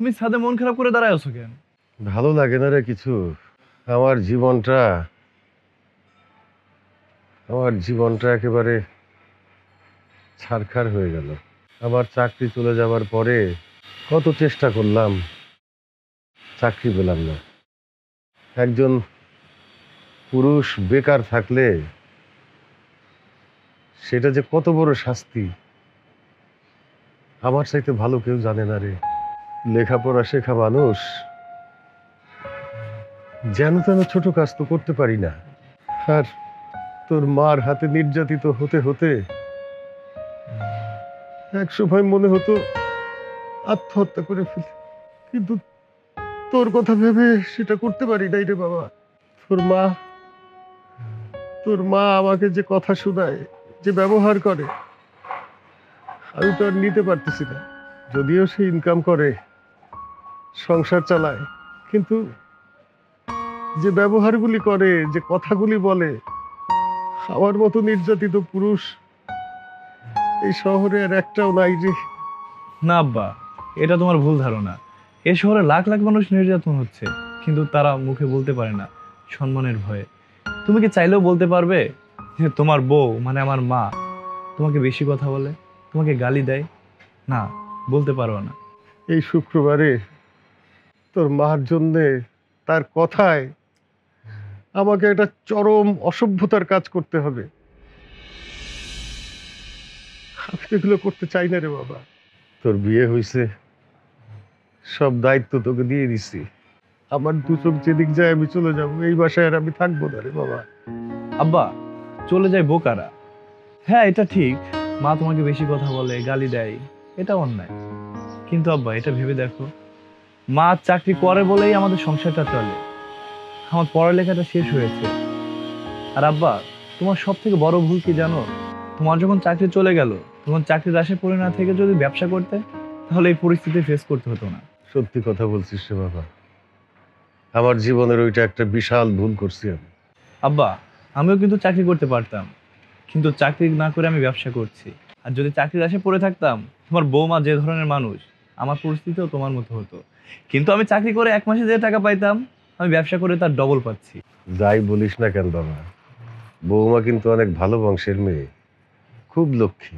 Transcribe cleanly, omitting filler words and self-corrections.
তুমি ছাদে মন খারাপ করে দাঁড়ায় আছো কেন? ভালো লাগে না রে কিছু। আমার জীবনটা আমার জীবনটা একেবারে ছারখার হয়ে গেল। আমার চাকরি চলে যাওয়ার পরে কত চেষ্টা করলাম, চাকরি পেলাম না। একজন পুরুষ বেকার থাকলে সেটা যে কত বড় শাস্তি আমার চাইতে ভালো কেউ জানে না রে। লেখাপড়া শেখা মানুষ যেন তেন ছোট কাজ তো করতে পারি না। আর তোর মার হাতে নির্যাতিত হতে হতে এক সময় মনে হতো আত্মহত্যা করে ফেলি, কিন্তু তোর কথা ভেবে সেটা করতে পারি নাই রে বাবা। তোর মা তোর মা আমাকে যে কথা শোনায়, যে ব্যবহার করে, আমি তো আর নিতে পারতেছি না। যদিও সে ইনকাম করে, সংসার চালায়, কিন্তু যে ব্যবহারগুলি করে, যে কথাগুলি বলে, আমার মতো নির্যাতিত পুরুষ এই শহরে আর একটাও নাই রে। না আব্বা, এটা তোমার ভুল ধারণা। এ শহরে লাখ লাখ মানুষ নির্যাতন হচ্ছে, কিন্তু তারা মুখে বলতে পারে না সম্মানের ভয়ে। তুমি কি চাইলেও বলতে পারবে যে তোমার বউ মানে আমার মা তোমাকে বেশি কথা বলে, তোমাকে গালি দেয়? না, বলতে পারো না। এই শুক্রবারে তোর মার জন্যে, তার কথায় আমাকে একটা চরম অসভ্যতার কাজ করতে হবে। আমি তো এগুলো করতে চাই না রে বাবা। তোর বিয়ে হয়েছে, সব দায়িত্ব তোকে দিয়ে দিছি। আমার দু চোখ যেদিক যায় আমি চলে যাবো, এই বাসায় আর আমি থাকবো না রে বাবা। আব্বা, চলে যায় বোকারা। হ্যাঁ, এটা ঠিক, মা তোমাকে বেশি কথা বলে, গালি দেয়, এটা অন্যায়। কিন্তু আব্বা, এটা ভেবে দেখো, মা চাকরি করে বলেই আমাদের সংসারটা চলে, আমার পড়ালেখাটা শেষ হয়েছে। আর আব্বা, তোমার সব থেকে বড় ভুল কি জানো? তোমার যখন চাকরি চলে গেল, তখন চাকরির আশায় পড়ে না থেকে যদি ব্যবসা করতে, তাহলে এই পরিস্থিতি ফেস করতে হতো না। সত্যি কথা বলছিস রে বাবা, আমার জীবনের ওইটা একটা বিশাল ভুল করছি আমি। আব্বা, আমিও কিন্তু চাকরি করতে পারতাম, কিন্তু চাকরি না করে আমি ব্যবসা করছি। আর যদি চাকরির আশায় পড়ে থাকতাম, তোমার বৌমা যে ধরনের মানুষ, আমার পরিস্থিতিও তোমার মতো হতো। কিন্তু আমি চাকরি করে 1 মাসে যে টাকা পাইতাম, আমি ব্যবসা করে তার ডবল পাচ্ছি। যাই বলিস না কেন বাবা, বৌমা কিন্তু অনেক ভালো বংশের মেয়ে, খুব লক্ষ্মী।